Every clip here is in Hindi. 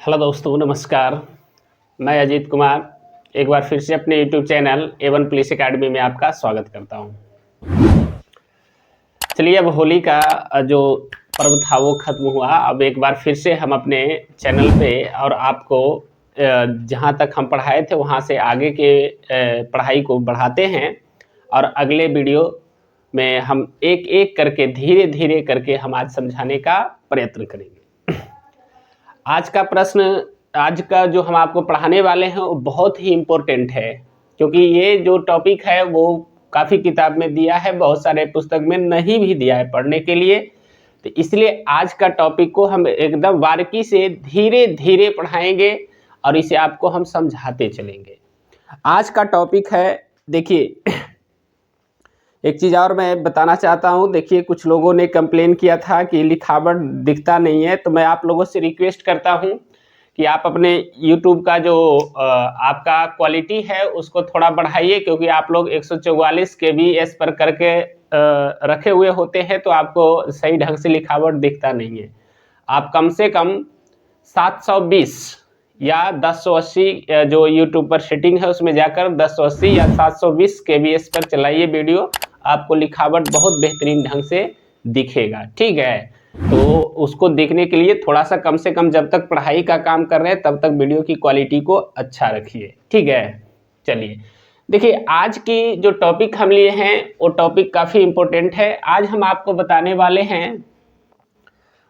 हेलो दोस्तों, नमस्कार। मैं अजीत कुमार एक बार फिर से अपने YouTube channel A1 police academy में आपका स्वागत करता हूं। चलिए, अब होली का जो पर्व था वो ख़त्म हुआ। अब एक बार फिर से हम अपने चैनल पे और आपको जहां तक हम पढ़ाए थे वहां से आगे के पढ़ाई को बढ़ाते हैं और अगले वीडियो में हम एक एक करके धीरे धीरे करके हम आज समझाने का प्रयत्न करेंगे। आज का जो हम आपको पढ़ाने वाले हैं वो बहुत ही इम्पोर्टेंट है, क्योंकि ये जो टॉपिक है वो काफ़ी किताब में दिया है, बहुत सारे पुस्तक में नहीं भी दिया है पढ़ने के लिए। तो इसलिए आज का टॉपिक को हम एकदम बारीकी से धीरे धीरे पढ़ाएंगे और इसे आपको हम समझाते चलेंगे। आज का टॉपिक है, देखिए एक चीज़ और मैं बताना चाहता हूँ। देखिए, कुछ लोगों ने कंप्लेन किया था कि लिखावट दिखता नहीं है, तो मैं आप लोगों से रिक्वेस्ट करता हूँ कि आप अपने YouTube का जो आपका क्वालिटी है उसको थोड़ा बढ़ाइए, क्योंकि आप लोग 144 kbs पर करके रखे हुए होते हैं, तो आपको सही ढंग से लिखावट दिखता नहीं है। आप कम से कम 720 या 1080 जो YouTube पर सेटिंग है उसमें जाकर 1080 या 720 kbs पर चलाइए वीडियो, आपको लिखावट बहुत बेहतरीन ढंग से दिखेगा। ठीक है, तो उसको देखने के लिए थोड़ा सा कम से कम जब तक पढ़ाई का काम कर रहे हैं तब तक वीडियो की क्वालिटी को अच्छा रखिए। ठीक है, चलिए देखिए, आज की जो टॉपिक हम लिए हैं वो टॉपिक काफ़ी इम्पोर्टेंट है। आज हम आपको बताने वाले हैं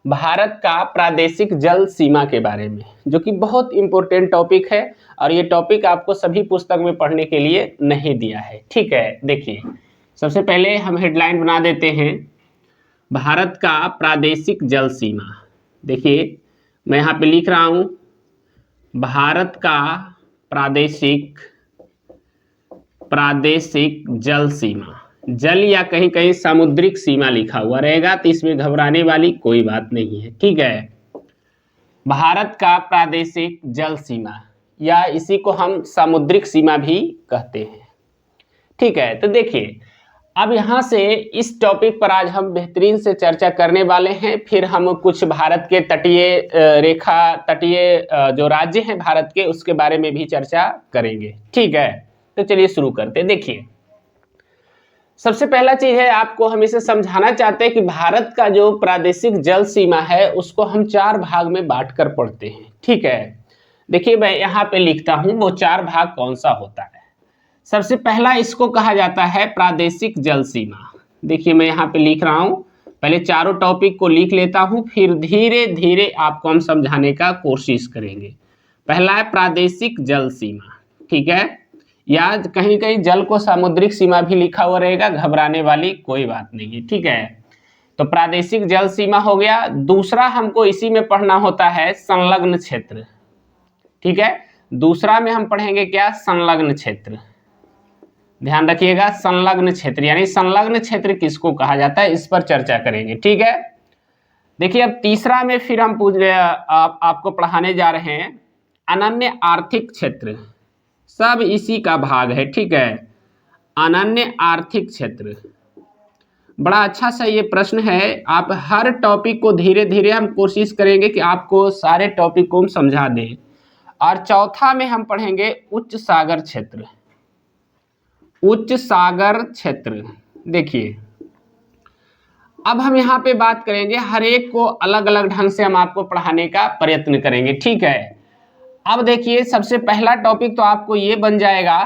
भारत का प्रादेशिक जल सीमा के बारे में, जो कि बहुत इम्पोर्टेंट टॉपिक है और ये टॉपिक आपको सभी पुस्तक में पढ़ने के लिए नहीं दिया है। ठीक है, देखिए सबसे पहले हम हेडलाइन बना देते हैं, भारत का प्रादेशिक जल सीमा। देखिए मैं यहाँ पे लिख रहा हूँ भारत का प्रादेशिक जल सीमा। जल या कहीं कहीं सामुद्रिक सीमा लिखा हुआ रहेगा, तो इसमें घबराने वाली कोई बात नहीं है। ठीक है, भारत का प्रादेशिक जल सीमा या इसी को हम सामुद्रिक सीमा भी कहते हैं। ठीक है, तो देखिए अब यहाँ से इस टॉपिक पर आज हम बेहतरीन से चर्चा करने वाले हैं। फिर हम कुछ भारत के तटीय जो राज्य हैं भारत के, उसके बारे में भी चर्चा करेंगे। ठीक है, तो चलिए शुरू करते हैं। देखिए सबसे पहला चीज है, आपको हम इसे समझाना चाहते हैं कि भारत का जो प्रादेशिक जल सीमा है उसको हम 4 भाग में बांटकर पढ़ते हैं। ठीक है, देखिए मैं यहाँ पे लिखता हूँ वो 4 भाग कौन सा होता है। सबसे पहला इसको कहा जाता है प्रादेशिक जल सीमा। देखिए मैं यहाँ पे लिख रहा हूँ, पहले चारों टॉपिक को लिख लेता हूँ, फिर धीरे धीरे आपको हम समझाने का कोशिश करेंगे। पहला है प्रादेशिक जल सीमा। ठीक है, या कहीं कहीं जल को सामुद्रिक सीमा भी लिखा हुआ रहेगा, घबराने वाली कोई बात नहीं है। ठीक है, तो प्रादेशिक जल सीमा हो गया। दूसरा हमको इसी में पढ़ना होता है संलग्न क्षेत्र। ठीक है, दूसरा में हम पढ़ेंगे क्या, संलग्न क्षेत्र। ध्यान रखिएगा, संलग्न क्षेत्र यानी संलग्न क्षेत्र किसको कहा जाता है, इस पर चर्चा करेंगे। ठीक है, देखिए अब तीसरा में फिर हम आपको पढ़ाने जा रहे हैं अनन्य आर्थिक क्षेत्र। सब इसी का भाग है। ठीक है, अनन्य आर्थिक क्षेत्र बड़ा अच्छा सा ये प्रश्न है। आप हर टॉपिक को धीरे धीरे हम कोशिश करेंगे कि आपको सारे टॉपिक को हम समझा दें। और चौथा में हम पढ़ेंगे उच्च सागर क्षेत्र। उच्च सागर क्षेत्र, देखिए अब हम यहाँ पे बात करेंगे, हर एक को अलग अलग ढंग से हम आपको पढ़ाने का प्रयत्न करेंगे। ठीक है, अब देखिए सबसे पहला टॉपिक तो आपको ये बन जाएगा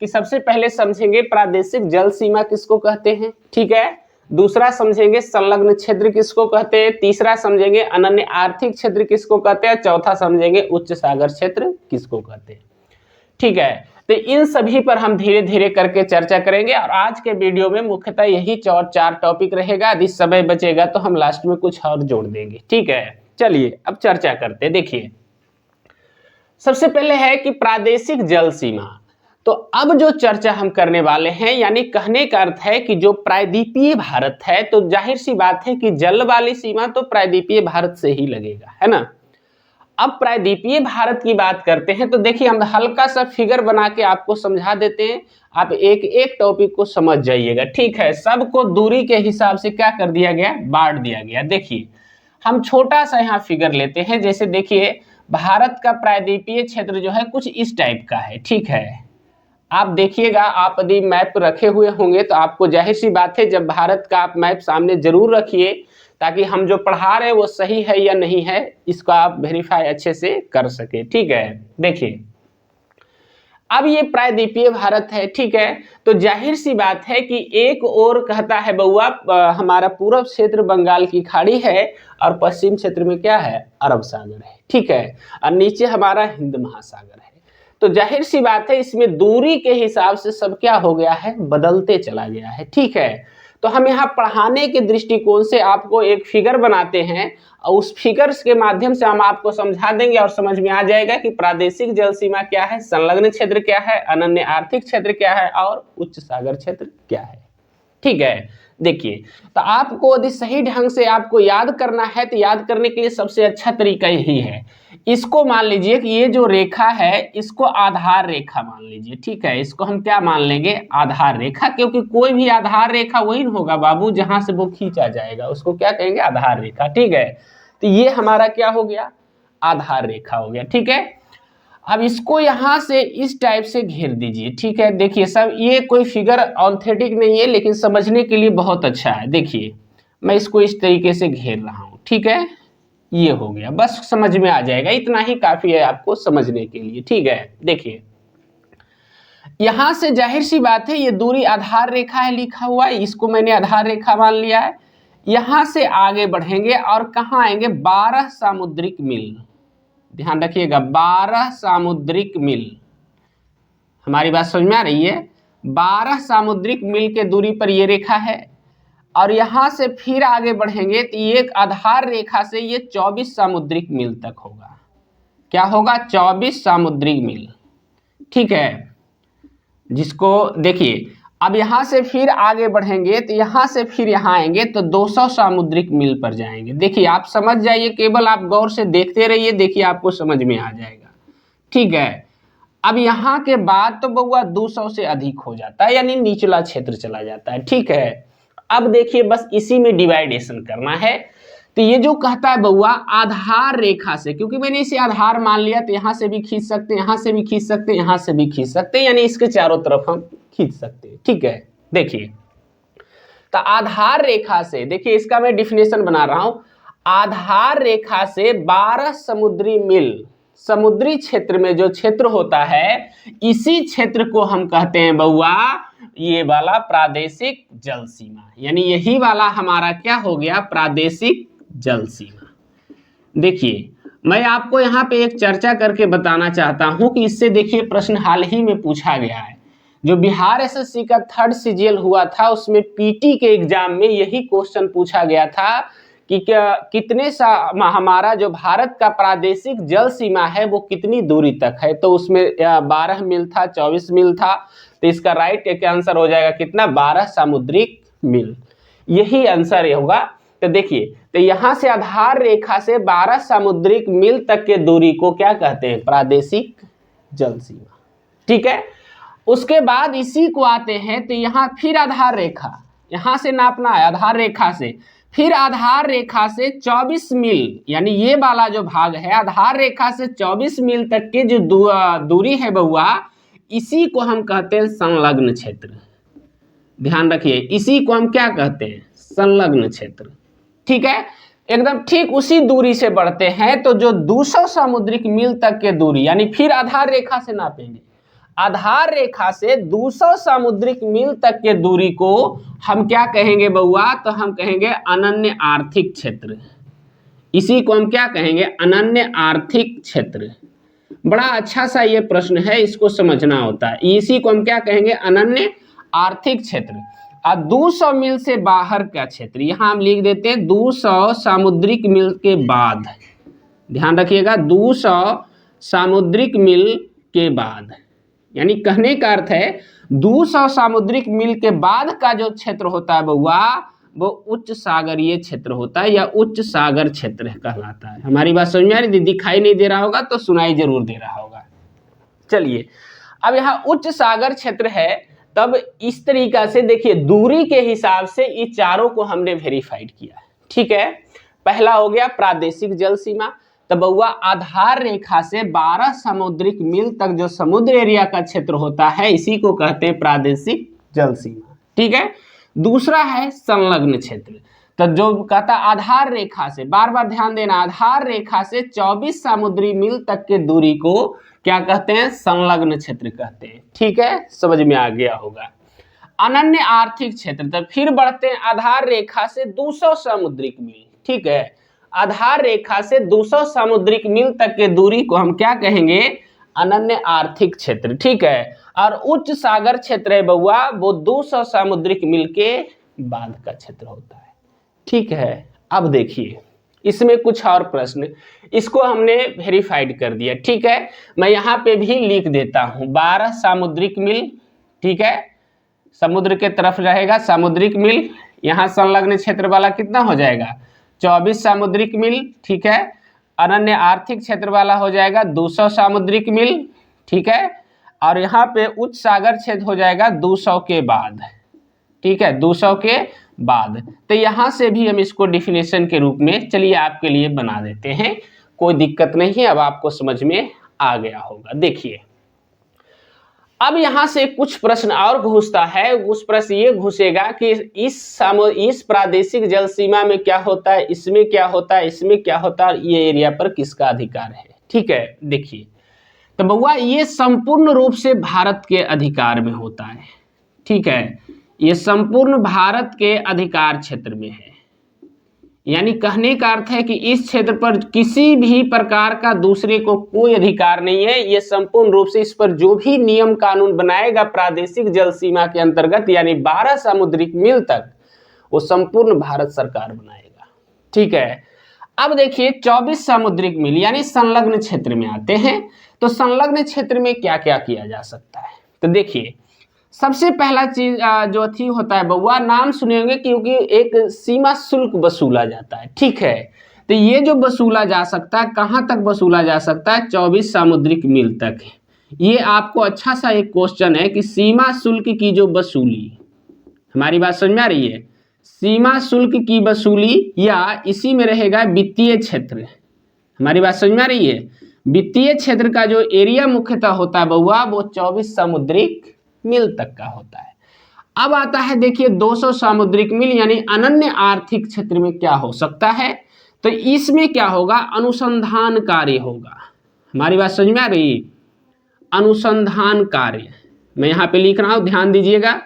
कि सबसे पहले समझेंगे प्रादेशिक जल सीमा किसको कहते हैं। ठीक है, दूसरा समझेंगे संलग्न क्षेत्र किसको कहते हैं, तीसरा समझेंगे अनन्य आर्थिक क्षेत्र किसको कहते हैं, चौथा समझेंगे उच्च सागर क्षेत्र किसको कहते हैं। ठीक है, तो इन सभी पर हम धीरे धीरे करके चर्चा करेंगे और आज के वीडियो में मुख्यतः यही 4 टॉपिक रहेगा। यदि समय बचेगा तो हम लास्ट में कुछ और जोड़ देंगे। ठीक है, चलिए अब चर्चा करते हैं। देखिए सबसे पहले है कि प्रादेशिक जल सीमा। तो अब जो चर्चा हम करने वाले हैं, यानी कहने का अर्थ है कि जो प्रायद्वीपीय भारत है, तो जाहिर सी बात है कि जल वाली सीमा तो प्रायद्वीपीय भारत से ही लगेगा, है ना। अब प्रायद्वीपीय भारत की बात करते हैं, तो देखिए हम हल्का सा फिगर बना के आपको समझा देते हैं, आप एक एक टॉपिक को समझ जाइएगा। ठीक है, सबको दूरी के हिसाब से क्या कर दिया गया, बांट दिया गया। देखिए हम छोटा सा यहाँ फिगर लेते हैं, जैसे देखिए भारत का प्रायद्वीपीय क्षेत्र जो है कुछ इस टाइप का है, ठीक है। आप देखिएगा, आप यदि मैप रखे हुए होंगे तो आपको जाहिर सी बात है, जब भारत का आप मैप सामने जरूर रखिए ताकि हम जो पढ़ा रहे हैं वो सही है या नहीं है इसको आप वेरीफाई अच्छे से कर सके, ठीक है। देखिए अब ये प्रायद्वीपीय भारत है, ठीक है। तो जाहिर सी बात है कि एक ओर कहता है बउआ हमारा पूर्व क्षेत्र बंगाल की खाड़ी है और पश्चिम क्षेत्र में क्या है, अरब सागर है, ठीक है, और नीचे हमारा हिंद महासागर है। तो जाहिर सी बात है इसमें दूरी के हिसाब से सब क्या हो गया है, बदलते चला गया है, ठीक है। तो हम यहाँ पढ़ाने के दृष्टिकोण से आपको एक फिगर बनाते हैं और उस फिगर्स के माध्यम से हम आपको समझा देंगे और समझ में आ जाएगा कि प्रादेशिक जल सीमा क्या है, संलग्न क्षेत्र क्या है, अनन्य आर्थिक क्षेत्र क्या है और उच्च सागर क्षेत्र क्या है, ठीक है। देखिए तो आपको यदि सही ढंग से आपको याद करना है तो याद करने के लिए सबसे अच्छा तरीका यही है, इसको मान लीजिए कि ये जो रेखा है इसको आधार रेखा मान लीजिए, ठीक है। इसको हम क्या मान लेंगे, आधार रेखा, क्योंकि कोई भी आधार रेखा वही होगा बाबू जहां से वो खींचा जाएगा, उसको क्या कहेंगे, आधार रेखा, ठीक है। तो ये हमारा क्या हो गया, आधार रेखा हो गया, ठीक है। अब इसको यहां से इस टाइप से घेर दीजिए, ठीक है। देखिए सब ये कोई फिगर ऑथेंटिक नहीं है लेकिन समझने के लिए बहुत अच्छा है। देखिए मैं इसको इस तरीके से घेर रहा हूं, ठीक है, ये हो गया, बस समझ में आ जाएगा, इतना ही काफी है आपको समझने के लिए, ठीक है। देखिए यहां से जाहिर सी बात है ये दूरी आधार रेखा है लिखा हुआ है, इसको मैंने आधार रेखा मान लिया है। यहां से आगे बढ़ेंगे और कहां आएंगे, 12 सामुद्रिक मील, ध्यान रखिएगा 12 सामुद्रिक मील, हमारी बात समझ में आ रही है, 12 सामुद्रिक मील के दूरी पर ये रेखा है। और यहां से फिर आगे बढ़ेंगे तो ये आधार रेखा से ये 24 सामुद्रिक मील तक होगा, क्या होगा, 24 सामुद्रिक मील, ठीक है। जिसको देखिए अब यहां से फिर आगे बढ़ेंगे तो यहां से फिर यहां आएंगे तो 200 सामुद्रिक मील पर जाएंगे। देखिए आप समझ जाइए, केवल आप गौर से देखते रहिए, देखिए आपको समझ में आ जाएगा, ठीक है। अब यहां के बाद तो बउआ 200 से अधिक हो जाता है, यानी निचला क्षेत्र चला जाता है, ठीक है। अब देखिए बस इसी में डिवाइडेशन करना है। तो ये जो कहता है बउआ आधार रेखा से, क्योंकि मैंने इसे आधार मान लिया तो यहां से भी खींच सकते हैं, यहां से भी खींच सकते हैं, यहां से भी खींच सकते हैं, यानी इसके चारों तरफ हम खींच सकते हैं, ठीक है। देखिए तो आधार रेखा से, देखिए इसका मैं डिफिनेशन बना रहा हूं, आधार रेखा से 12 समुद्री मील, समुद्री क्षेत्र में जो क्षेत्र होता है इसी क्षेत्र को हम कहते हैं बउआ ये वाला प्रादेशिक जल सीमा, यानी यही वाला हमारा क्या हो गया, प्रादेशिक जल सीमा। देखिए मैं आपको यहाँ पे एक चर्चा करके बताना चाहता हूं कि इससे देखिए प्रश्न हाल ही में पूछा गया है, जो बिहार एसएससी का 3rd सीजीएल हुआ था उसमें पीटी के एग्जाम में यही क्वेश्चन पूछा गया था कि क्या कितने हमारा जो भारत का प्रादेशिक जल सीमा है वो कितनी दूरी तक है, तो उसमें 12 मील था, 24 मील था, तो इसका राइट आंसर हो जाएगा कितना, 12 सामुद्रिक मील, यही आंसर होगा। तो देखिए तो यहां से आधार रेखा से 12 सामुद्रिक मील तक के दूरी को क्या कहते हैं, प्रादेशिक जल सीमा, ठीक है। उसके बाद इसी को आते हैं तो यहाँ फिर आधार रेखा, यहां से नापना है आधार रेखा से, फिर आधार रेखा से 24 मील, यानी ये वाला जो भाग है आधार रेखा से 24 मील तक के जो दूरी है बउआ, इसी को हम कहते हैं संलग्न क्षेत्र, ध्यान रखिए इसी को हम क्या कहते हैं, संलग्न क्षेत्र, ठीक है। एकदम ठीक उसी दूरी से बढ़ते हैं तो जो 200 सामुद्रिक मील तक के दूरी, यानी फिर आधार रेखा से नापेंगे, आधार रेखा से 200 सामुद्रिक मील तक के दूरी को हम क्या कहेंगे बउआ, तो हम कहेंगे अनन्य आर्थिक क्षेत्र, इसी को हम क्या कहेंगे, अनन्य आर्थिक क्षेत्र। बड़ा अच्छा सा ये प्रश्न है, इसको समझना होता है, इसी को हम क्या कहेंगे, अनन्य आर्थिक क्षेत्र। और 200 मील से बाहर का क्षेत्र, यहां हम लिख देते हैं 200 सामुद्रिक मील के बाद, ध्यान रखिएगा 200 सामुद्रिक मील के बाद, यानी कहने का अर्थ है 200 सामुद्रिक मील के बाद का जो क्षेत्र होता है बउआ वो उच्च सागरीय क्षेत्र होता है या उच्च सागर क्षेत्र कहलाता है। हमारी बात समझ में आ रही, दिखाई नहीं दे रहा होगा तो सुनाई जरूर दे रहा होगा। चलिए अब यहाँ उच्च सागर क्षेत्र है, तब इस तरीका से देखिए दूरी के हिसाब से ये चारों को हमने वेरीफाइड किया, ठीक है। पहला हो गया प्रादेशिक जल सीमा, तो बउआ आधार रेखा से 12 समुद्रिक मील तक जो समुद्र एरिया का क्षेत्र होता है इसी को कहते हैं प्रादेशिक जल सीमा। ठीक है। दूसरा है संलग्न क्षेत्र। तो जो कहता आधार रेखा से, बार बार ध्यान देना, आधार रेखा से 24 समुद्री मील तक के दूरी को क्या कहते हैं? संलग्न क्षेत्र कहते हैं। ठीक है, समझ में आ गया होगा। अनन्य आर्थिक क्षेत्र, तो फिर बढ़ते हैं आधार रेखा से 200 समुद्रिक मील। ठीक है, आधार रेखा से 200 समुद्रिक मील तक के दूरी को हम क्या कहेंगे? अनन्य आर्थिक क्षेत्र। ठीक है, और उच्च सागर क्षेत्र है बउआ वो 200 समुद्रिक मील के बाद का क्षेत्र होता है। ठीक है, अब देखिए इसमें कुछ और प्रश्न, इसको हमने वेरीफाइड कर दिया। ठीक है, मैं यहाँ पे भी लिख देता हूँ 12 सामुद्रिक मील। ठीक है, समुद्र के तरफ रहेगा सामुद्रिक मील, यहाँ संलग्न क्षेत्र वाला कितना हो जाएगा? 24 सामुद्रिक मील। ठीक है, अनन्य आर्थिक क्षेत्र वाला हो जाएगा 200 सामुद्रिक मील। ठीक है, और यहाँ पे उच्च सागर क्षेत्र हो जाएगा 200 के बाद। ठीक है, 200 के बाद। तो यहाँ से भी हम इसको डिफिनेशन के रूप में चलिए आपके लिए बना देते हैं, कोई दिक्कत नहीं है, अब आपको समझ में आ गया होगा। देखिए अब यहाँ से कुछ प्रश्न और घुसता है, उस प्रश्न ये घुसेगा कि इस प्रादेशिक जल सीमा में क्या होता है, इसमें क्या होता है, इसमें क्या होता है, ये एरिया पर किसका अधिकार है। ठीक है, देखिए तो बउआ ये संपूर्ण रूप से भारत के अधिकार में होता है। ठीक है, ये संपूर्ण भारत के अधिकार क्षेत्र में है, यानी कहने का अर्थ है कि इस क्षेत्र पर किसी भी प्रकार का दूसरे को कोई अधिकार नहीं है। ये संपूर्ण रूप से इस पर जो भी नियम कानून बनाएगा प्रादेशिक जल सीमा के अंतर्गत यानी 12 समुद्रिक मील तक, वो संपूर्ण भारत सरकार बनाएगा। ठीक है, अब देखिए 24 समुद्रिक मील यानी संलग्न क्षेत्र में आते हैं। तो संलग्न क्षेत्र में क्या क्या किया जा सकता है? तो देखिए सबसे पहला चीज जो थी होता है बउआ, नाम सुने होंगे क्योंकि एक सीमा शुल्क वसूला जाता है। ठीक है, तो ये जो वसूला जा सकता है कहाँ तक वसूला जा सकता है? 24 सामुद्रिक मील तक। ये आपको अच्छा सा एक क्वेश्चन है कि सीमा शुल्क की जो वसूली, हमारी बात समझ में आ रही है? सीमा शुल्क की वसूली या इसी में रहेगा वित्तीय क्षेत्र, हमारी बात समझ में आ रही है? वित्तीय क्षेत्र का जो एरिया मुख्यतः होता है बउआ वो 24 समुद्रिक मील तक का होता है। अब आता है देखिए 200 सामुद्रिक मील यानी अनन्य आर्थिक क्षेत्र में क्या हो सकता है? तो इसमें क्या होगा? अनुसंधान कार्य होगा। हमारी बात समझ में आ रही? अनुसंधान कार्य मैं यहाँ पे लिख रहा हूँ, ध्यान दीजिएगा।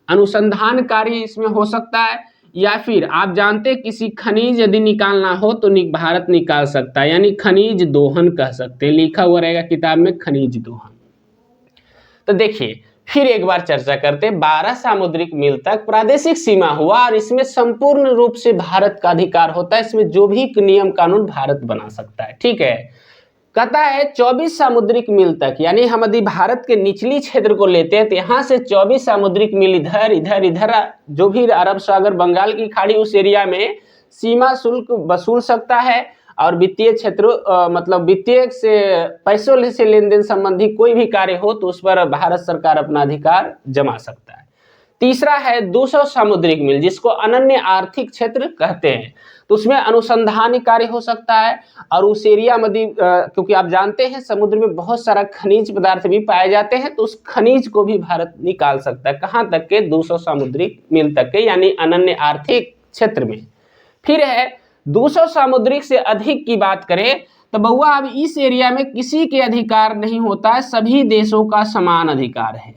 अनुसंधान कार्य इसमें हो सकता है, या फिर आप जानते किसी खनिज यदि निकालना हो तो भारत निकाल सकता है, यानी खनिज दोहन कह सकते हैं, लिखा हुआ रहेगा किताब में खनिज दोहन। तो देखिए फिर एक बार चर्चा करते हैं, 12 सामुद्रिक मील तक प्रादेशिक सीमा हुआ और इसमें संपूर्ण रूप से भारत का अधिकार होता है, इसमें जो भी नियम कानून भारत बना सकता है। ठीक है, कहता है 24 सामुद्रिक मील तक, यानी हम यदि भारत के निचली क्षेत्र को लेते हैं तो यहाँ से 24 सामुद्रिक मील इधर इधर इधर जो भी अरब सागर बंगाल की खाड़ी उस एरिया में सीमा शुल्क वसूल सकता है, और वित्तीय क्षेत्र मतलब वित्तीय से पैसों से लेन देन संबंधी कोई भी कार्य हो तो उस पर भारत सरकार अपना अधिकार जमा सकता है। तीसरा है 200 सामुद्रिक मील जिसको अनन्य आर्थिक क्षेत्र कहते हैं, तो उसमें अनुसंधान कार्य हो सकता है, और उस एरिया में क्योंकि आप जानते हैं समुद्र में बहुत सारा खनिज पदार्थ भी पाए जाते हैं तो उस खनिज को भी भारत निकाल सकता है। कहाँ तक के? 200 सामुद्रिक मील तक के, यानी अनन्य आर्थिक क्षेत्र में। फिर है 200 सामुद्रिक से अधिक की बात करें तो बउआ अब इस एरिया में किसी के अधिकार नहीं होता है, सभी देशों का समान अधिकार है।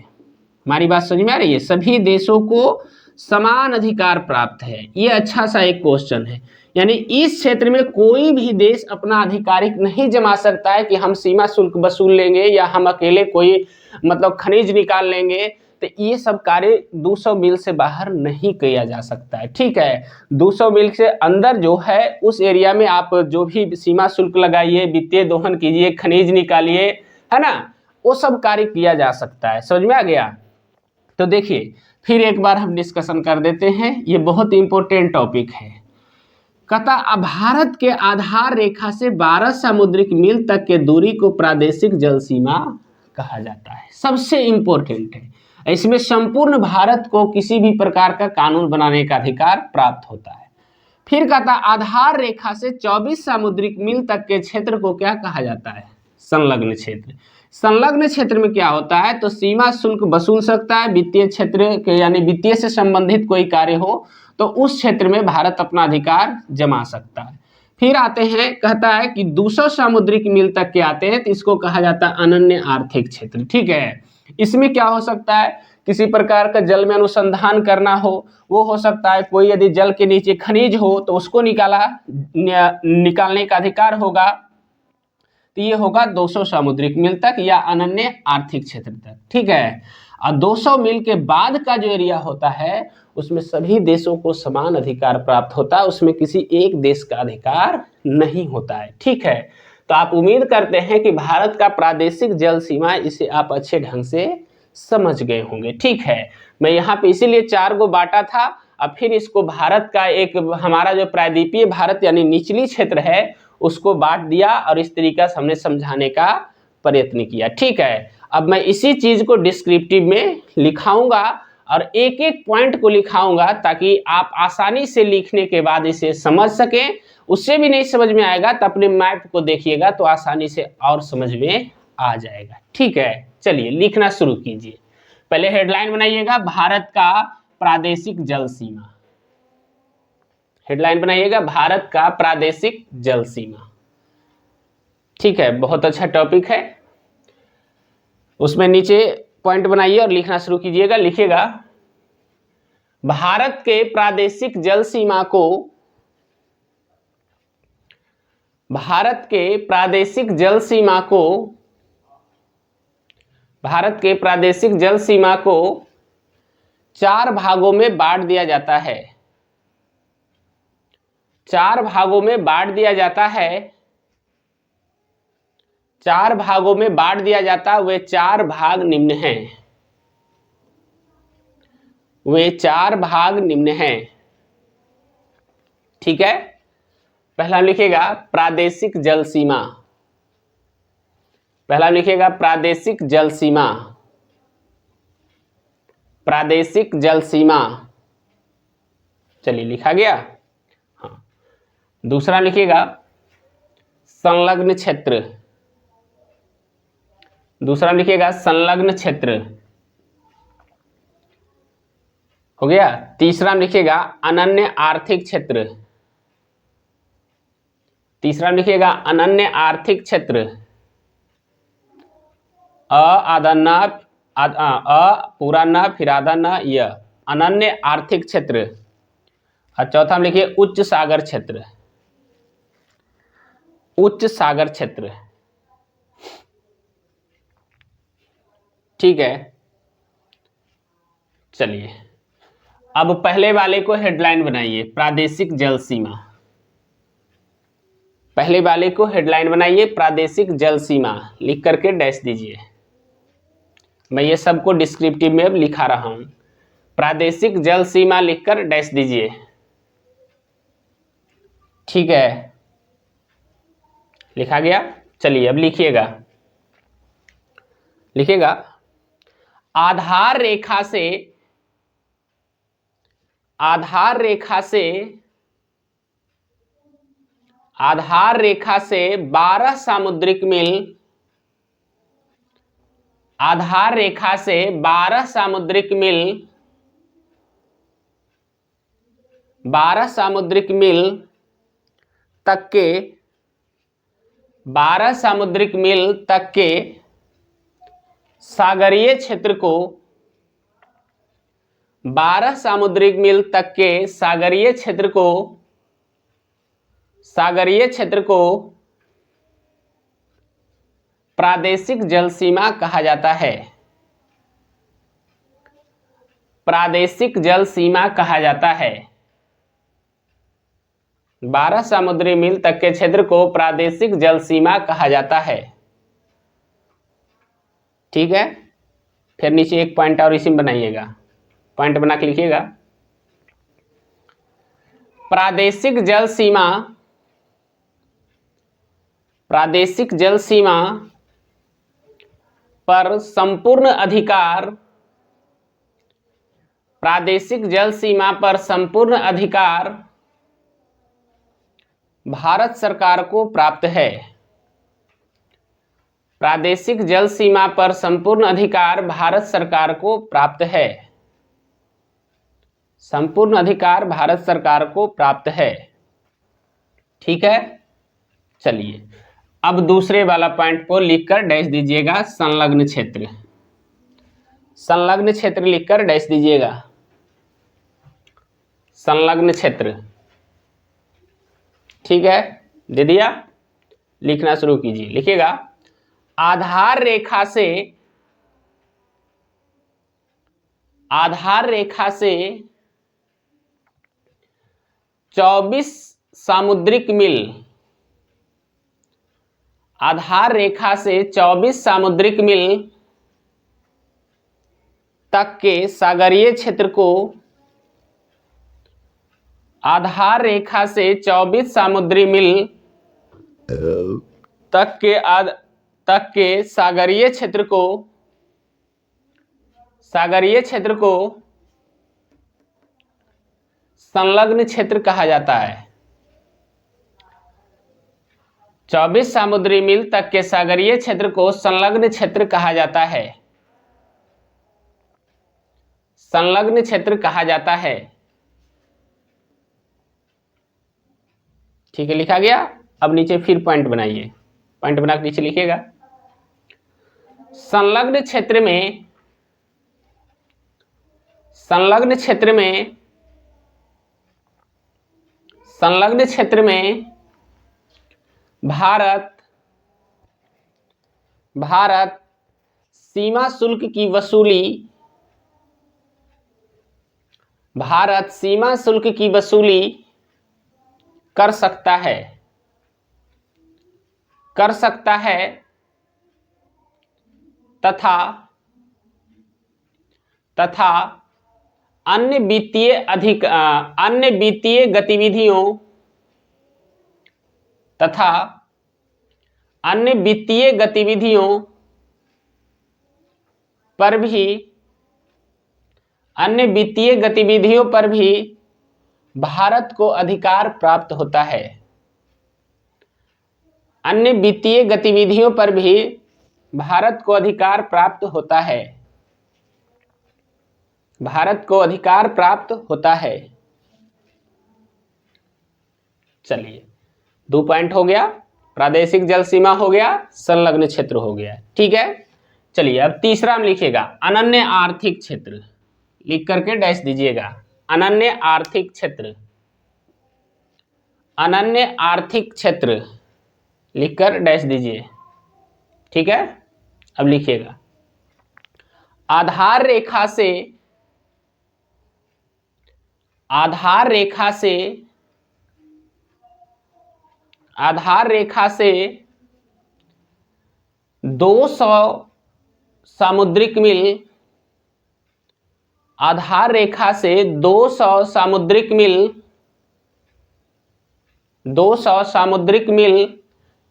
हमारी बात समझ में आ रही है? सभी देशों को समान अधिकार प्राप्त है। ये अच्छा सा एक क्वेश्चन है, यानी इस क्षेत्र में कोई भी देश अपना आधिकारिक नहीं जमा सकता है कि हम सीमा शुल्क वसूल लेंगे या हम अकेले कोई मतलब खनिज निकाल लेंगे, तो ये सब कार्य 200 मील से बाहर नहीं किया जा सकता है। ठीक है, 200 मील से अंदर जो है उस एरिया में आप जो भी सीमा शुल्क लगाइए, वित्तीय दोहन कीजिए, खनिज निकालिए, है ना, वो सब कार्य किया जा सकता है। समझ में आ गया? तो देखिए फिर एक बार हम डिस्कशन कर देते हैं, ये बहुत इंपॉर्टेंट टॉपिक है। कहता भारत के आधार रेखा से 12 सामुद्रिक मील तक के दूरी को प्रादेशिक जल सीमा कहा जाता है। सबसे इंपॉर्टेंट है, इसमें संपूर्ण भारत को किसी भी प्रकार का कानून बनाने का अधिकार प्राप्त होता है। फिर कहता आधार रेखा से 24 सामुद्रिक मील तक के क्षेत्र को क्या कहा जाता है? संलग्न क्षेत्र। संलग्न क्षेत्र में क्या होता है? तो सीमा शुल्क वसूल सकता है, वित्तीय क्षेत्र के यानी वित्तीय से संबंधित कोई कार्य हो तो उस क्षेत्र में भारत अपना अधिकार जमा सकता है। फिर आते हैं, कहता है कि 200 सामुद्रिक मील तक के आते हैं तो इसको कहा जाता है अनन्य आर्थिक क्षेत्र। ठीक है, इसमें क्या हो सकता है? किसी प्रकार का जल में अनुसंधान करना हो, वो हो सकता है। कोई यदि जल के नीचे खनिज हो तो उसको निकालने का अधिकार होगा, तो ये होगा 200 सामुद्रिक मील तक या अनन्य आर्थिक क्षेत्र तक। ठीक है, और 200 मील के बाद का जो एरिया होता है उसमें सभी देशों को समान अधिकार प्राप्त होता है, उसमें किसी एक देश का अधिकार नहीं होता है। ठीक है, तो आप उम्मीद करते हैं कि भारत का प्रादेशिक जल सीमा, इसे आप अच्छे ढंग से समझ गए होंगे। ठीक है, मैं यहाँ पे इसीलिए 4 को बांटा था। अब फिर इसको भारत का एक हमारा जो प्रायद्वीपीय भारत यानी निचली क्षेत्र है उसको बांट दिया और इस तरीका से हमने समझाने का प्रयत्न किया। ठीक है, अब मैं इसी चीज को डिस्क्रिप्टिव में लिखाऊंगा और एक एक पॉइंट को लिखाऊंगा ताकि आप आसानी से लिखने के बाद इसे समझ सकें। उससे भी नहीं समझ में आएगा तो अपने मैप को देखिएगा तो आसानी से और समझ में आ जाएगा। ठीक है, चलिए लिखना शुरू कीजिए। पहले हेडलाइन बनाइएगा, भारत का प्रादेशिक जल सीमा। हेडलाइन बनाइएगा, भारत का प्रादेशिक जल सीमा। ठीक है, बहुत अच्छा टॉपिक है। उसमें नीचे पॉइंट बनाइए और लिखना शुरू कीजिएगा। लिखिएगा, भारत के प्रादेशिक जल सीमा को, भारत के प्रादेशिक जल सीमा को, भारत के प्रादेशिक जल सीमा को 4 भागों में बांट दिया जाता है। 4 भागों में बांट दिया जाता है। 4 भागों में बांट दिया जाता है। वे 4 भाग निम्न हैं। वे 4 भाग निम्न हैं। ठीक है, पहला लिखिएगा प्रादेशिक जल सीमा। पहला लिखिएगा प्रादेशिक जल सीमा। प्रादेशिक जल सीमा, चलिए लिखा गया। हाँ, दूसरा लिखिएगा संलग्न क्षेत्र। दूसरा लिखिएगा संलग्न क्षेत्र, हो गया। तीसरा लिखिएगा अनन्य आर्थिक क्षेत्र। तीसरा लिखिएगा अनन्य आर्थिक क्षेत्र। आधा न, पूरा न, फिर आधा न, य, अनन्य आर्थिक क्षेत्र। और चौथा में लिखिए उच्च सागर क्षेत्र। उच्च सागर क्षेत्र। ठीक है, चलिए अब पहले वाले को हेडलाइन बनाइए, प्रादेशिक जल सीमा। पहले वाले को हेडलाइन बनाइए, प्रादेशिक जल सीमा, लिख करके डैश दीजिए। मैं ये सबको डिस्क्रिप्टिव में अब लिखा रहा हूं। प्रादेशिक जल सीमा लिखकर डैश दीजिए। ठीक है, लिखा गया। चलिए अब लिखिएगा। लिखिएगा आधार रेखा से, आधार रेखा से, आधार रेखा से 12 सामुद्रिक मील, आधार रेखा से 12 सामुद्रिक मील, 12 सामुद्रिक मील तक के, 12 सामुद्रिक मील तक के सागरीय क्षेत्र को, 12 सामुद्रिक मील तक के सागरीय क्षेत्र को, सागरीय क्षेत्र को प्रादेशिक जल सीमा कहा जाता है। प्रादेशिक जल सीमा कहा जाता है। 12 समुद्री मील तक के क्षेत्र को प्रादेशिक जल सीमा कहा जाता है। ठीक है, फिर नीचे एक पॉइंट और इसी में बनाइएगा, पॉइंट बना के लिखिएगा। प्रादेशिक जल सीमा, प्रादेशिक जल सीमा पर संपूर्ण अधिकार, प्रादेशिक जल सीमा पर संपूर्ण अधिकार भारत सरकार को प्राप्त है। प्रादेशिक जल सीमा पर संपूर्ण अधिकार भारत सरकार को प्राप्त है। संपूर्ण अधिकार भारत सरकार को प्राप्त है। ठीक है, चलिए अब दूसरे वाला पॉइंट को लिखकर डैश दीजिएगा, संलग्न क्षेत्र। संलग्न क्षेत्र लिखकर डैश दीजिएगा, संलग्न क्षेत्र। ठीक है, दे दिया, लिखना शुरू कीजिए। लिखिएगा, आधार रेखा से 24 सामुद्रिक मील, आधार रेखा से 24 सामुद्रिक मील तक के सागरीय क्षेत्र को, आधार रेखा से 24 सामुद्री मील तक के सागरीय क्षेत्र को, सागरीय क्षेत्र को संलग्न क्षेत्र कहा जाता है। 24 सामुद्री मील तक के सागरीय क्षेत्र को संलग्न क्षेत्र कहा जाता है। संलग्न क्षेत्र कहा जाता है। ठीक है, लिखा गया। अब नीचे फिर पॉइंट बनाइए, पॉइंट बना के नीचे लिखिएगा, संलग्न क्षेत्र में, संलग्न क्षेत्र में, संलग्न क्षेत्र में भारत सीमा शुल्क की वसूली, भारत सीमा शुल्क की वसूली कर सकता है, कर सकता है तथा अन्य वित्तीय गतिविधियों तथा अन्य वित्तीय गतिविधियों पर भी, अन्य वित्तीय गतिविधियों पर भी भारत को अधिकार प्राप्त होता है। अन्य वित्तीय गतिविधियों पर भी भारत को अधिकार प्राप्त होता है। भारत को अधिकार प्राप्त होता है। चलिए, 2 पॉइंट हो गया, प्रादेशिक जल सीमा हो गया, संलग्न क्षेत्र हो गया। ठीक है, चलिए अब तीसरा में लिखिएगा, अनन्य आर्थिक क्षेत्र। लिख करके डैश दीजिएगा, अनन्य आर्थिक क्षेत्र। अनन्य आर्थिक क्षेत्र लिखकर डैश दीजिए। ठीक है, अब लिखिएगा, आधार रेखा से, आधार रेखा से, आधार रेखा से 200 सामुद्रिक मील, आधार रेखा से 200 सामुद्रिक मील, 200 सामुद्रिक मील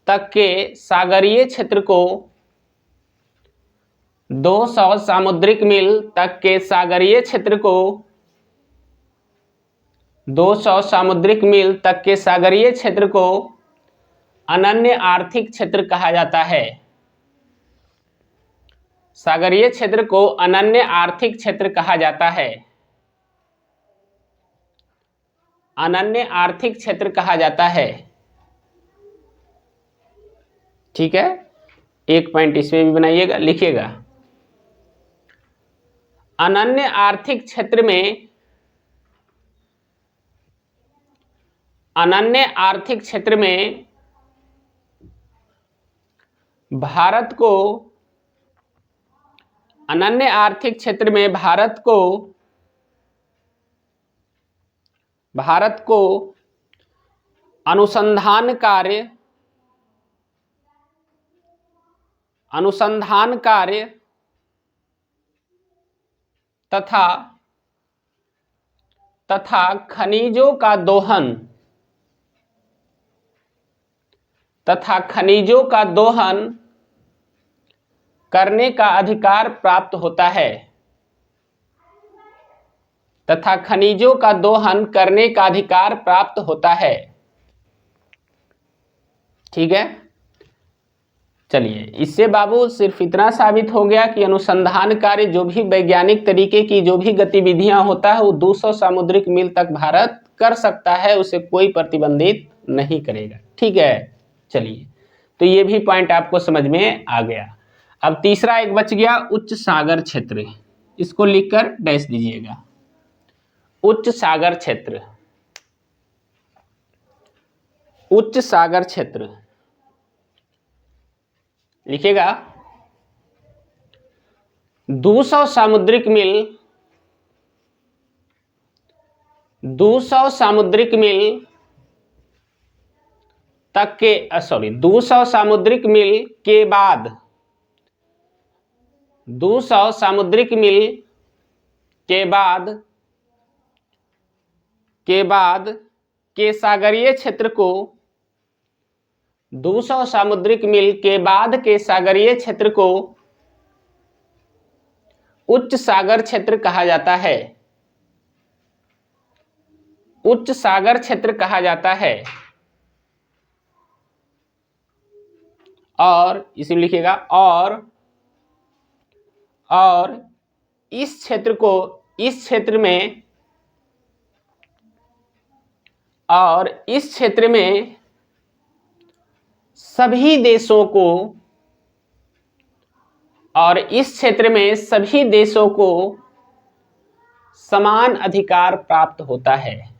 तक के सागरीय क्षेत्र को, 200 सामुद्रिक मील तक के सागरीय क्षेत्र को, 200 सामुद्रिक मील तक के सागरीय क्षेत्र को अनन्य आर्थिक क्षेत्र कहा जाता है। सागरीय क्षेत्र को अनन्य आर्थिक क्षेत्र कहा जाता है। अनन्य आर्थिक क्षेत्र कहा जाता है। ठीक है, एक पॉइंट इसमें भी बनाइएगा, लिखिएगा, अनन्य आर्थिक क्षेत्र में, अनन्य आर्थिक क्षेत्र में भारत को, अनन्य आर्थिक क्षेत्र में भारत को, भारत को अनुसंधान कार्य, अनुसंधान कार्य तथा खनिजों का दोहन, तथा खनिजों का दोहन करने का अधिकार प्राप्त होता है, तथा खनिजों का दोहन करने का अधिकार प्राप्त होता है। ठीक है। चलिए, इससे बाबू सिर्फ इतना साबित हो गया कि अनुसंधान कार्य जो भी वैज्ञानिक तरीके की जो भी गतिविधियां होता है वो 200 सामुद्रिक मील तक भारत कर सकता है, उसे कोई प्रतिबंधित नहीं करेगा। ठीक है। चलिए, तो ये भी पॉइंट आपको समझ में आ गया। अब तीसरा एक बच गया, उच्च सागर क्षेत्र। इसको लिखकर डैश दीजिएगा, उच्च सागर क्षेत्र। उच्च सागर क्षेत्र लिखिएगा। 200 सामुद्रिक मील, 200 सामुद्रिक मील तक के 200 सामुद्रिक मील के बाद, 200 सामुद्रिक मील के बाद के सागरीय क्षेत्र को, 200 सामुद्रिक मील के बाद के सागरीय क्षेत्र को उच्च सागर क्षेत्र कहा जाता है। उच्च सागर क्षेत्र कहा जाता है। और इसे लिखिएगा, और इस क्षेत्र को, इस क्षेत्र में, और इस क्षेत्र में सभी देशों को, और इस क्षेत्र में सभी देशों को समान अधिकार प्राप्त होता है।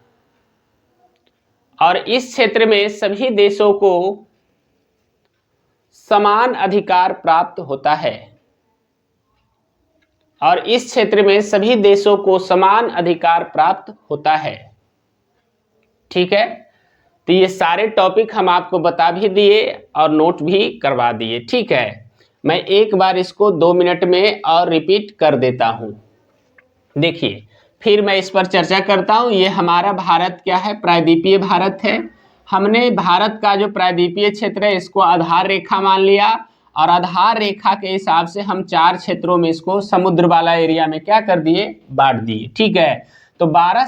और इस क्षेत्र में सभी देशों को समान अधिकार प्राप्त होता है। और इस क्षेत्र में सभी देशों को समान अधिकार प्राप्त होता है। ठीक है। तो ये सारे टॉपिक हम आपको बता भी दिए और नोट भी करवा दिए। ठीक है। मैं एक बार इसको 2 मिनट में और रिपीट कर देता हूं। देखिए, फिर मैं इस पर चर्चा करता हूं। ये हमारा भारत क्या है, प्रायद्वीपीय भारत है। हमने भारत का जो प्रायद्वीपीय क्षेत्र है इसको आधार रेखा मान लिया, और आधार रेखा के हिसाब से हम 4 क्षेत्रों में इसको समुद्र वाला एरिया में क्या कर दिए, बांट दिए। ठीक है। तो 12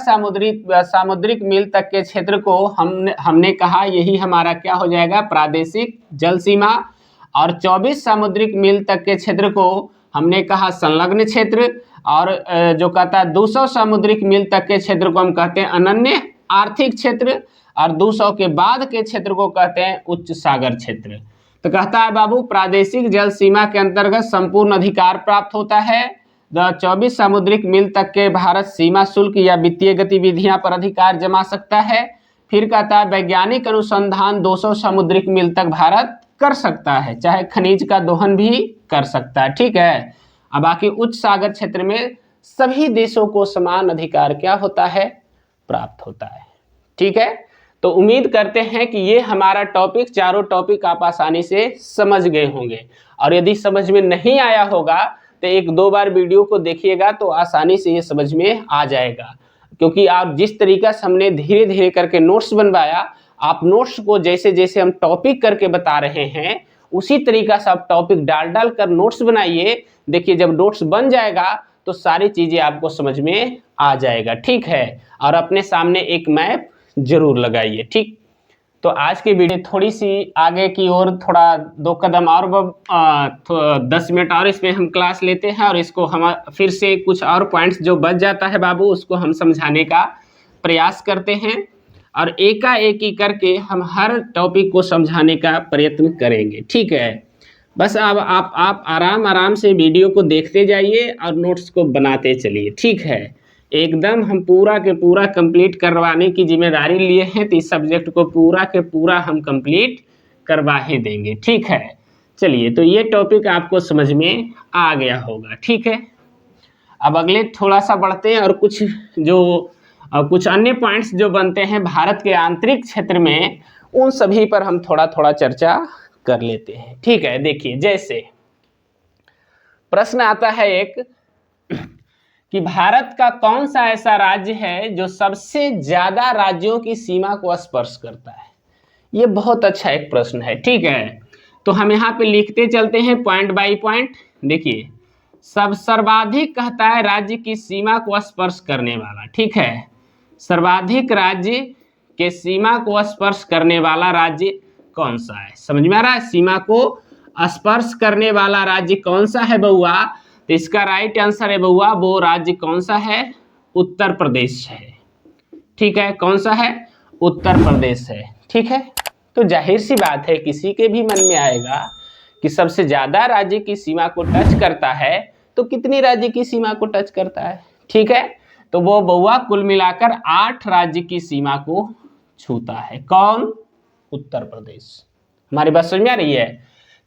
सामुद्रिक मील तक के क्षेत्र को हमने कहा यही हमारा क्या हो जाएगा, प्रादेशिक जल सीमा। और 24 सामुद्रिक मील तक के क्षेत्र को हमने कहा संलग्न क्षेत्र। और जो कहता है 200 सामुद्रिक मील तक के क्षेत्र को हम कहते हैं अनन्य आर्थिक क्षेत्र। और 200 के बाद के क्षेत्र को कहते हैं उच्च सागर क्षेत्र। तो कहता है बाबू, प्रादेशिक जल सीमा के अंतर्गत संपूर्ण अधिकार प्राप्त होता है। 24 सामुद्रिक मील तक के भारत सीमा शुल्क या वित्तीय गतिविधियां पर अधिकार जमा सकता है। फिर कहता है वैज्ञानिक अनुसंधान 200 सामुद्रिक मील तक भारत कर सकता है, चाहे खनिज का दोहन भी कर सकता है। ठीक है। अब बाकी उच्च सागर क्षेत्र में सभी देशों को समान अधिकार क्या होता है, प्राप्त होता है। ठीक है। तो उम्मीद करते हैं कि ये हमारा टॉपिक, चारों टॉपिक आप आसानी से समझ गए होंगे। और यदि समझ में नहीं आया होगा तो 1-2 बार वीडियो को देखिएगा तो आसानी से ये समझ में आ जाएगा। क्योंकि आप जिस तरीका से हमने धीरे धीरे करके नोट्स बनवाया, आप नोट्स को जैसे जैसे हम टॉपिक करके बता रहे हैं उसी तरीका से आप टॉपिक डाल डाल कर नोट्स बनाइए। देखिए, जब नोट्स बन जाएगा तो सारी चीज़ें आपको समझ में आ जाएगा। ठीक है। और अपने सामने एक मैप जरूर लगाइए। ठीक। तो आज की वीडियो थोड़ी सी आगे की ओर, थोड़ा 2 कदम और 10 मिनट और इसमें हम क्लास लेते हैं, और इसको हम फिर से कुछ और पॉइंट्स जो बच जाता है बाबू उसको हम समझाने का प्रयास करते हैं। और एकाएकी करके हम हर टॉपिक को समझाने का प्रयत्न करेंगे। ठीक है। बस अब आप आराम से वीडियो को देखते जाइए और नोट्स को बनाते चलिए। ठीक है। एकदम हम पूरा के पूरा कंप्लीट करवाने की जिम्मेदारी लिए हैं, तो इस सब्जेक्ट को पूरा के पूरा हम कंप्लीट करवा ही देंगे। ठीक है। चलिए, तो ये टॉपिक आपको समझ में आ गया होगा। ठीक है। अब अगले थोड़ा सा बढ़ते हैं और कुछ अन्य पॉइंट्स जो बनते हैं भारत के आंतरिक क्षेत्र में, उन सभी पर हम थोड़ा थोड़ा चर्चा कर लेते हैं। ठीक है। देखिए, जैसे प्रश्न आता है एक कि भारत का कौन सा ऐसा राज्य है जो सबसे ज्यादा राज्यों की सीमा को स्पर्श करता है। ये बहुत अच्छा एक प्रश्न है। ठीक है। तो हम यहाँ पे लिखते चलते हैं पॉइंट बाय पॉइंट। देखिए, सर्वाधिक कहता है राज्य की सीमा को स्पर्श करने वाला। ठीक है। सर्वाधिक राज्य के सीमा को स्पर्श करने वाला राज्य कौन सा है? समझ में आ रहा है? सीमा को स्पर्श करने वाला राज्य कौन सा है बउआ? तो इसका राइट आंसर है बउआ, वो राज्य कौन सा है? उत्तर प्रदेश है। ठीक है, कौन सा है? उत्तर प्रदेश है। ठीक है, तो जाहिर सी बात है किसी के भी मन में आएगा कि सबसे ज्यादा राज्य की सीमा को टच करता है, तो कितनी राज्य की सीमा को टच करता है? ठीक है, तो वो बउआ कुल मिलाकर 8 राज्य की सीमा को छूता है। कौन? उत्तर प्रदेश। हमारी बात समझ में आ रही है?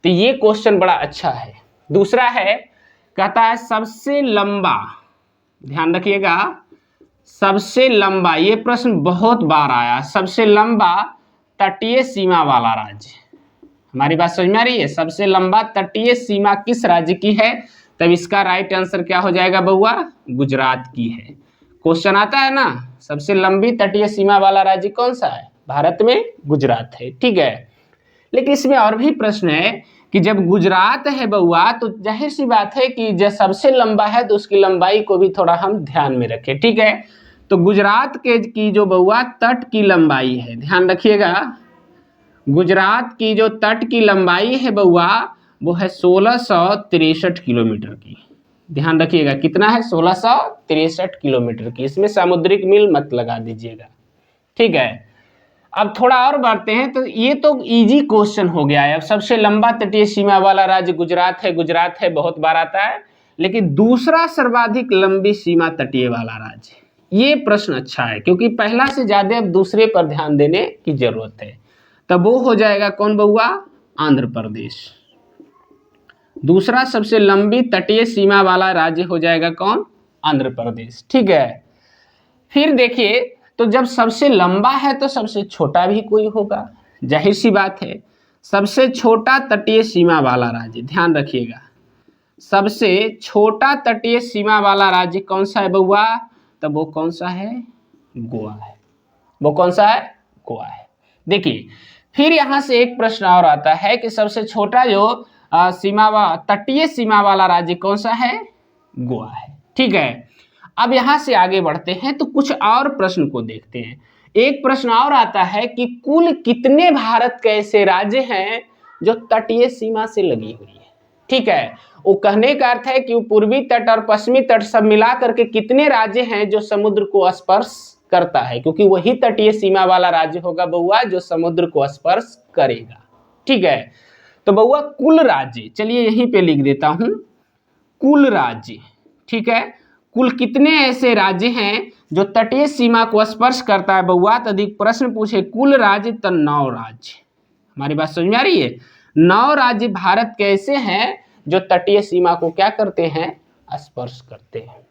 तो ये क्वेश्चन बड़ा अच्छा है। दूसरा है, कहता है सबसे लंबा, ध्यान रखिएगा, सबसे लंबा, ये प्रश्न बहुत बार आया, सबसे लंबा तटीय सीमा वाला राज्य। हमारी बात समझ में आ रही है? सबसे लंबा तटीय सीमा किस राज्य की है? तब इसका राइट आंसर क्या हो जाएगा बउआ? गुजरात की है। क्वेश्चन आता है ना, सबसे लंबी तटीय सीमा वाला राज्य कौन सा है भारत में? गुजरात है। ठीक है, लेकिन इसमें और भी प्रश्न है कि जब गुजरात है बउआ, तो जाहिर सी बात है कि जब सबसे लंबा है तो उसकी लंबाई को भी थोड़ा हम ध्यान में रखें। ठीक है, तो गुजरात के की जो बउआ तट की लंबाई है, ध्यान रखिएगा, गुजरात की जो तट की लंबाई है बउआ, वो है 1663 किलोमीटर की। ध्यान रखिएगा, कितना है? 1663 किलोमीटर की। इसमें सामुद्रिक मील मत लगा दीजिएगा। ठीक है, अब थोड़ा और बढ़ते हैं, तो ये तो इजी क्वेश्चन हो गया है। अब सबसे लंबा तटीय सीमा वाला राज्य गुजरात है, गुजरात है, बहुत बार आता है। लेकिन दूसरा सर्वाधिक लंबी सीमा तटीय वाला राज्य, ये प्रश्न अच्छा है, क्योंकि पहला से ज्यादा अब दूसरे पर ध्यान देने की जरूरत है। तब वो हो जाएगा कौन बउआ? आंध्र प्रदेश। दूसरा सबसे लंबी तटीय सीमा वाला राज्य हो जाएगा कौन? आंध्र प्रदेश। ठीक है, फिर देखिए, तो जब सबसे लंबा है तो सबसे छोटा भी कोई होगा, जाहिर सी बात है। सबसे छोटा तटीय सीमा वाला राज्य, ध्यान रखिएगा, सबसे छोटा तटीय सीमा वाला राज्य कौन सा है बउआ? तब वो कौन सा है? गोवा है। वो कौन सा है? गोवा है। देखिए, फिर यहां से एक प्रश्न और आता है कि सबसे छोटा जो तटीय सीमा वाला राज्य कौन सा है? गोवा है। ठीक है, अब यहां से आगे बढ़ते हैं तो कुछ और प्रश्न को देखते हैं। एक प्रश्न और आता है कि कुल कितने भारत के ऐसे राज्य हैं जो तटीय सीमा से लगी हुई है? ठीक है, वो कहने का अर्थ है कि पूर्वी तट और पश्चिमी तट सब मिला करके कितने राज्य हैं जो समुद्र को स्पर्श करता है, क्योंकि वही तटीय सीमा वाला राज्य होगा बउआ जो समुद्र को स्पर्श करेगा। ठीक है, तो बउआ कुल राज्य, चलिए यहीं पे लिख देता हूं, कुल राज्य। ठीक है, कुल कितने ऐसे राज्य हैं जो तटीय सीमा को स्पर्श करता है बउआ? तो अधिक प्रश्न पूछे कुल राज्य, तो 9 राज्य। हमारी बात समझ में आ रही है? 9 राज्य भारत के ऐसे हैं जो तटीय सीमा को क्या करते हैं? स्पर्श करते हैं।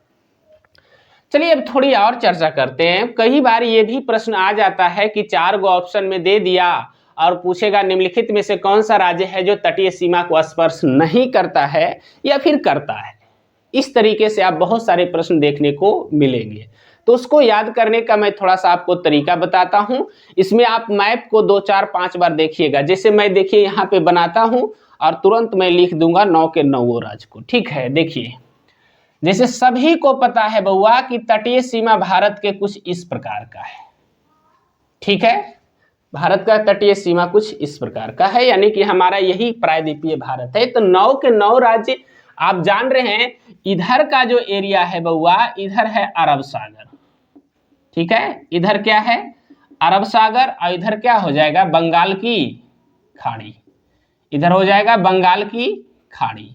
चलिए अब थोड़ी और चर्चा करते हैं। कई बार ये भी प्रश्न आ जाता है कि 4 गो ऑप्शन में दे दिया और पूछेगा निम्नलिखित में से कौन सा राज्य है जो तटीय सीमा को स्पर्श नहीं करता है या फिर करता है। इस तरीके से आप बहुत सारे प्रश्न देखने को मिलेंगे, तो उसको याद करने का मैं थोड़ा सा आपको तरीका बताता हूं। इसमें आप मैप को 2, 4, 5 बार देखिएगा। जैसे मैं देखिए यहाँ पे बनाता हूं और तुरंत मैं लिख दूंगा 9 के 9 राज्य को। ठीक है, देखिए, जैसे सभी को पता है बउआ कि तटीय सीमा भारत के कुछ इस प्रकार का है। ठीक है, भारत का तटीय सीमा कुछ इस प्रकार का है, यानी कि हमारा यही प्रायद्वीपीय भारत है। तो 9 के 9 राज्य आप जान रहे हैं। इधर का जो एरिया है बउआ, इधर है अरब सागर। ठीक है, इधर क्या है? अरब सागर, और इधर क्या हो जाएगा? बंगाल की खाड़ी। इधर हो जाएगा बंगाल की खाड़ी।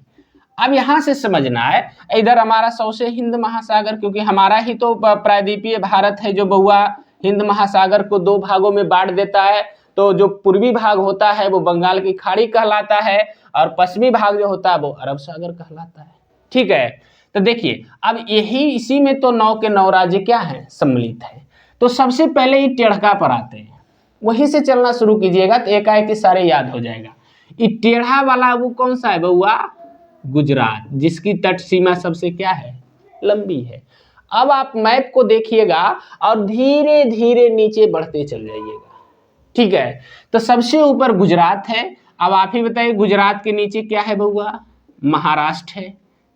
अब यहां से समझना है, इधर हमारा सौसे हिंद महासागर, क्योंकि हमारा ही तो प्रायद्वीपीय भारत है जो बउआ हिंद महासागर को 2 भागों में बांट देता है। तो जो पूर्वी भाग होता है वो बंगाल की खाड़ी कहलाता है, और पश्चिमी भाग जो होता है वो अरब सागर कहलाता है। ठीक है, तो देखिए, अब यही इसी में तो 9 के 9 राज्य क्या है? सम्मिलित है। तो सबसे पहले ये टेढ़का पर आते हैं, वहीं से चलना शुरू कीजिएगा तो एकाएक सारे याद हो जाएगा। ये टेढ़ा वाला वो कौन सा है बउआ? गुजरात, जिसकी तट सीमा सबसे क्या है? लंबी है। अब आप मैप को देखिएगा और धीरे धीरे नीचे बढ़ते चल जाइएगा। ठीक है, तो सबसे ऊपर गुजरात है। अब आप ही बताइए गुजरात के नीचे क्या है बउआ? महाराष्ट्र है।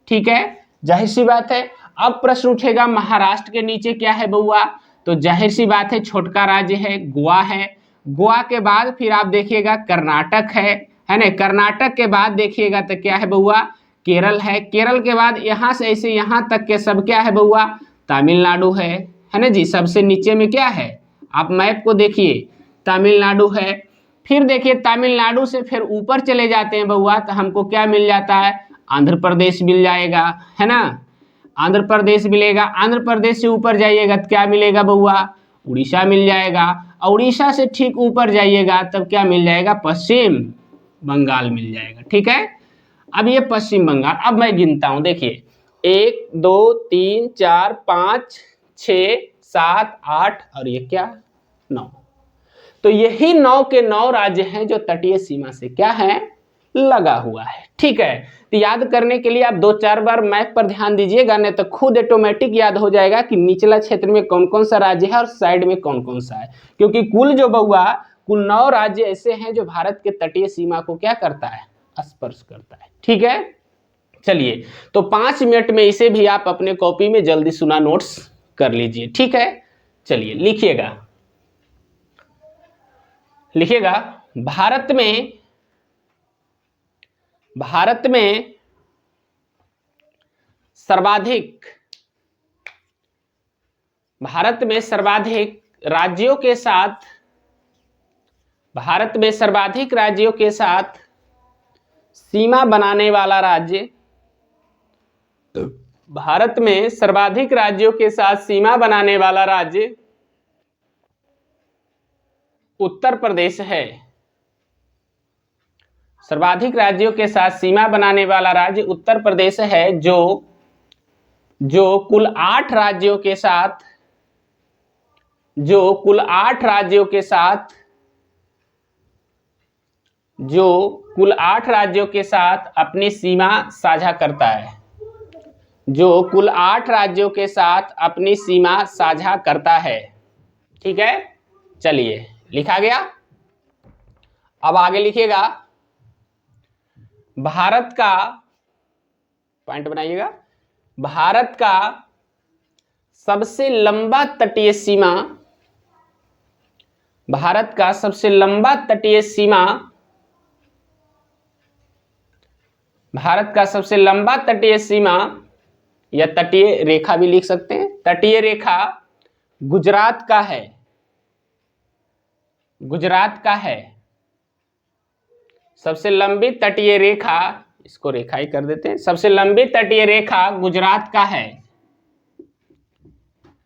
ठीक है, जाहिर सी बात है। अब प्रश्न उठेगा महाराष्ट्र के नीचे क्या है बउआ? तो जाहिर सी बात है छोटका राज्य है, गोवा है। गोवा के बाद फिर आप देखिएगा कर्नाटक है ना। कर्नाटक के बाद देखिएगा तो क्या है बउआ, केरल है। केरल के बाद यहाँ से ऐसे यहाँ तक के सब क्या है बउआ, तमिलनाडु है ना जी। सबसे नीचे में क्या है, आप मैप को देखिए, तमिलनाडु है। फिर देखिए तमिलनाडु से फिर ऊपर चले जाते हैं बउआ, तो हमको क्या मिल जाता है, आंध्र प्रदेश मिल जाएगा, है ना। आंध्र प्रदेश मिलेगा। आंध्र प्रदेश से ऊपर जाइएगा तो क्या मिलेगा बउआ, उड़ीसा मिल जाएगा। और उड़ीसा से ठीक ऊपर जाइएगा तब क्या मिल जाएगा, पश्चिम बंगाल मिल जाएगा। ठीक है, अब ये पश्चिम बंगाल, अब मैं गिनता हूं, देखिए 1 2 3 4 5 6 7 8 और ये क्या 9। तो यही 9 के 9 राज्य हैं जो तटीय सीमा से क्या है, लगा हुआ है। ठीक है, तो याद करने के लिए आप 2-4 बार मैप पर ध्यान दीजिएगा, नहीं तो खुद ऑटोमेटिक याद हो जाएगा कि निचला क्षेत्र में कौन कौन सा राज्य है और साइड में कौन कौन सा है। क्योंकि कुल जो बउआ, कुल 9 राज्य ऐसे हैं जो भारत के तटीय सीमा को क्या करता है, स्पर्श करता है। ठीक है, चलिए तो 5 मिनट में इसे भी आप अपने कॉपी में जल्दी सुना नोट्स कर लीजिए। ठीक है, चलिए लिखिएगा, लिखिएगा भारत में सर्वाधिक, भारत में सर्वाधिक राज्यों के साथ, भारत में सर्वाधिक राज्यों के साथ सीमा बनाने वाला राज्य, भारत में सर्वाधिक राज्यों के साथ सीमा बनाने वाला राज्य उत्तर प्रदेश है। सर्वाधिक राज्यों के साथ सीमा बनाने वाला राज्य उत्तर प्रदेश है, जो कुल 8 राज्यों के साथ, जो कुल 8 राज्यों के साथ, जो कुल 8 राज्यों के साथ अपनी सीमा साझा करता है, जो कुल 8 राज्यों के साथ अपनी सीमा साझा करता है। ठीक है, चलिए लिखा गया। अब आगे लिखिएगा, भारत का, पॉइंट बनाइएगा, भारत का सबसे लंबा तटीय सीमा, भारत का सबसे लंबा तटीय सीमा, भारत का सबसे लंबा तटीय सीमा या तटीय रेखा भी लिख सकते हैं, तटीय रेखा गुजरात का है, गुजरात का है। सबसे लंबी तटीय रेखा, इसको रेखा ही कर देते हैं, सबसे लंबी तटीय रेखा गुजरात का है,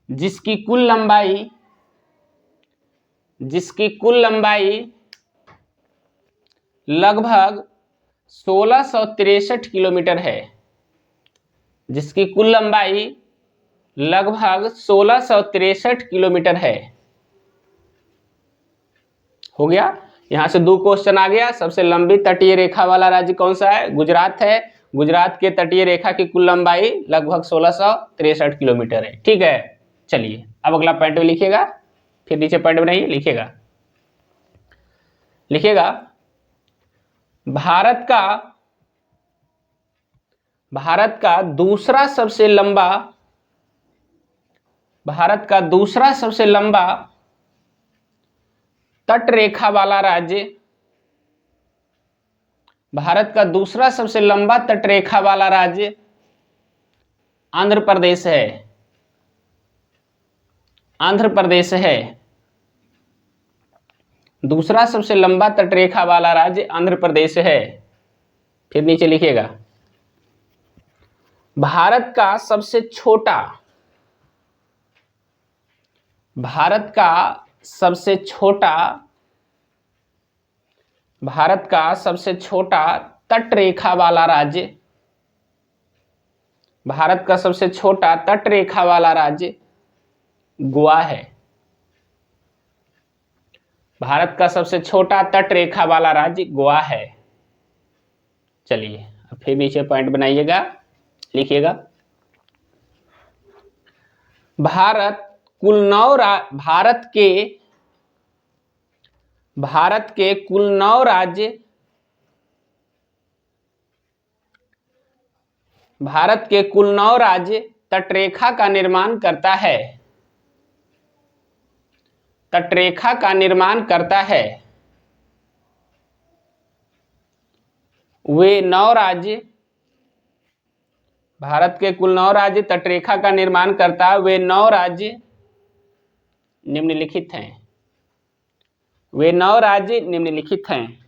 जिसकी कुल लंबाई, जिसकी कुल लंबाई लगभग 1663 किलोमीटर है, जिसकी कुल लंबाई लगभग 1663 किलोमीटर है। हो गया, यहां से 2 क्वेश्चन आ गया। सबसे लंबी तटीय रेखा वाला राज्य कौन सा है, गुजरात है। गुजरात के तटीय रेखा की कुल लंबाई लगभग 1663 किलोमीटर है। ठीक है, चलिए अब अगला पॉइंट में लिखिएगा, फिर नीचे पॉइंट बनाइए, लिखिएगा, लिखिएगा भारत का दूसरा सबसे लंबा, भारत का दूसरा सबसे लंबा तट रेखा वाला राज्य, भारत का दूसरा सबसे लंबा तट रेखा वाला राज्य आंध्र प्रदेश है, आंध्र प्रदेश है। दूसरा सबसे लंबा तट रेखा वाला राज्य आंध्र प्रदेश है। फिर नीचे लिखिएगा, भारत का सबसे छोटा, भारत का सबसे छोटा, भारत का सबसे छोटा तट रेखा वाला राज्य, भारत का सबसे छोटा तट रेखा वाला राज्य गोवा है। भारत का सबसे छोटा तट रेखा वाला राज्य गोवा है। चलिए अब फिर नीचे पॉइंट बनाइएगा, लिखिएगा भारत कुल 9 भारत के कुल 9 राज्य, भारत के कुल 9 राज्य तटरेखा का निर्माण करता है, तटरेखा का निर्माण करता है, वे 9 राज्य, भारत के कुल 9 राज्य तटरेखा का निर्माण करता है, वे 9 राज्य निम्नलिखित हैं, वे 9 राज्य निम्नलिखित हैं।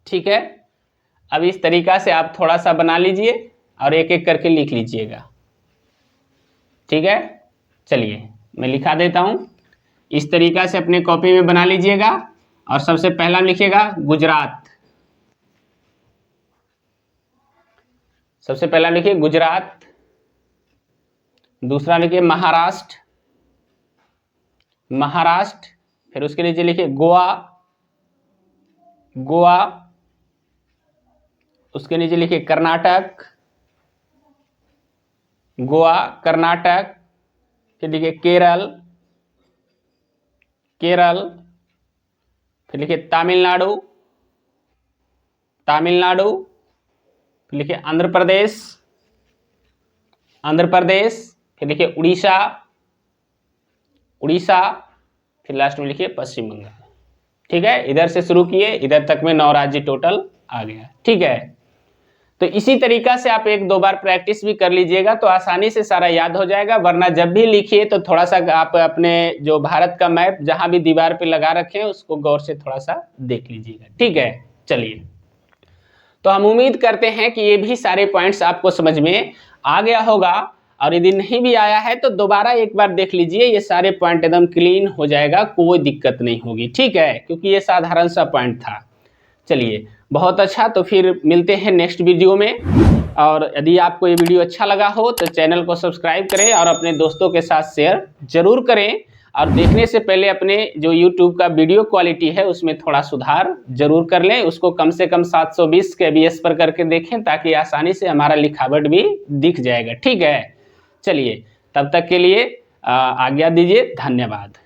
ठीक है, अब इस तरीका से आप थोड़ा सा बना लीजिए और एक एक करके लिख लीजिएगा। ठीक है, चलिए मैं लिखा देता हूं, इस तरीका से अपने कॉपी में बना लीजिएगा। और सबसे पहला लिखिएगा गुजरात, सबसे पहला लिखिए गुजरात, दूसरा लिखिए महाराष्ट्र, महाराष्ट्र, फिर उसके नीचे लिखिए गोवा, गोवा, उसके नीचे लिखिए कर्नाटक, गोवा कर्नाटक, फिर लिखिए केरल, केरल, फिर लिखिए तमिलनाडु, तमिलनाडु, फिर लिखिए आंध्र प्रदेश, आंध्र प्रदेश, फिर लिखिए उड़ीसा, उड़ीसा, फिर लास्ट में लिखिए पश्चिम बंगाल। ठीक है, इधर से शुरू किए, इधर तक में 9 राज्य टोटल आ गया। ठीक है, तो इसी तरीका से आप 1-2 बार प्रैक्टिस भी कर लीजिएगा तो आसानी से सारा याद हो जाएगा। वरना जब भी लिखिए तो थोड़ा सा आप अपने जो भारत का मैप जहां भी दीवार पे लगा रखे हैं उसको गौर से थोड़ा सा देख लीजिएगा। ठीक है, चलिए, तो हम उम्मीद करते हैं कि ये भी सारे पॉइंट्स आपको समझ में आ गया होगा। और यदि नहीं भी आया है तो दोबारा एक बार देख लीजिए, ये सारे पॉइंट एकदम क्लीन हो जाएगा, कोई दिक्कत नहीं होगी। ठीक है, क्योंकि ये साधारण सा पॉइंट था। चलिए, बहुत अच्छा, तो फिर मिलते हैं नेक्स्ट वीडियो में। और यदि आपको ये वीडियो अच्छा लगा हो तो चैनल को सब्सक्राइब करें और अपने दोस्तों के साथ शेयर जरूर करें। और देखने से पहले अपने जो YouTube का वीडियो क्वालिटी है उसमें थोड़ा सुधार जरूर कर लें, उसको कम से कम 720 kbs पर करके देखें ताकि आसानी से हमारा लिखावट भी दिख जाएगा। ठीक है, चलिए, तब तक के लिए आज्ञा दीजिए, धन्यवाद।